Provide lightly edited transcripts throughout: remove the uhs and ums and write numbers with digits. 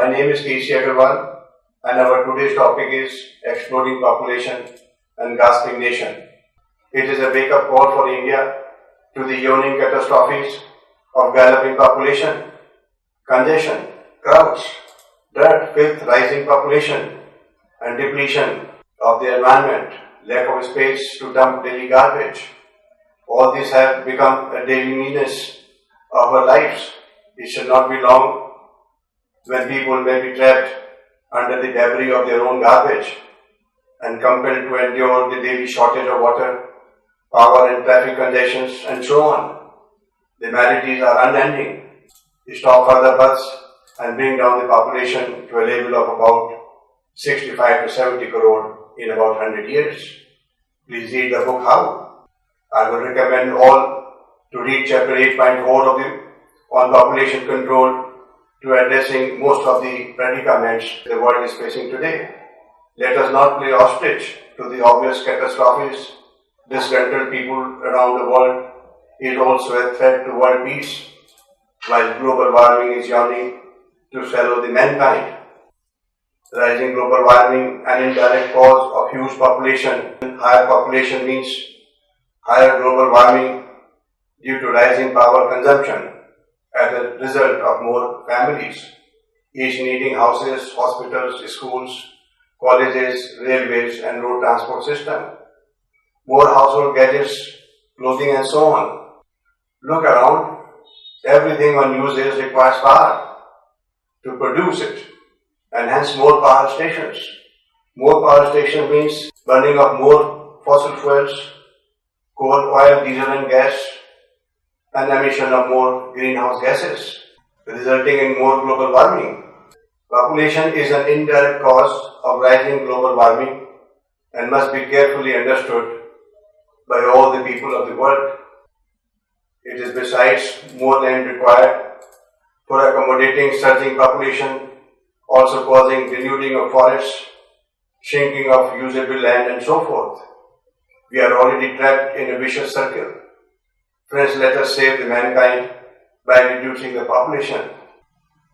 My name is Agrawal, and our today's topic is exploding population and gasping nation. It is a wake-up call for India to the yawning catastrophes of galloping population, congestion, crowds, dirt, filth, rising population, and depletion of the environment, lack of space to dump daily garbage. All these have become a daily meanness of our lives. It should not be long when people may be trapped under the debris of their own garbage and compelled to endure the daily shortage of water, power and traffic congestions and so on. The maladies are unending. Stop further births and bring down the population to a level of about 65 to 70 crore in about 100 years. Please read the book How. I would recommend all to read chapter 8.4 of the on population control to addressing most of the predicaments the world is facing today. Let us not play ostrich to the obvious catastrophes. Disgruntled people around the world is also a threat to world peace, while global warming is yawning to swallow the mankind. Rising global warming, an indirect cause of huge population. Higher population means higher global warming due to rising power consumption as a result of more families, each needing houses, hospitals, schools, colleges, railways and road transport system. More household gadgets, clothing and so on. Look around, everything one uses requires power to produce it, and hence more power stations. More power stations means burning of more fossil fuels, coal, oil, diesel and gas, and emission of more greenhouse gases, resulting in more global warming. Population is an indirect cause of rising global warming and must be carefully understood by all the people of the world. It is besides more land required for accommodating surging population, also causing denuding of forests, shrinking of usable land and so forth. We are already trapped in a vicious circle. Friends, let us save the mankind by reducing the population.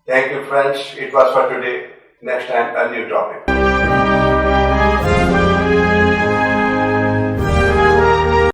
Thank you, friends. It was for today. Next time, a new topic.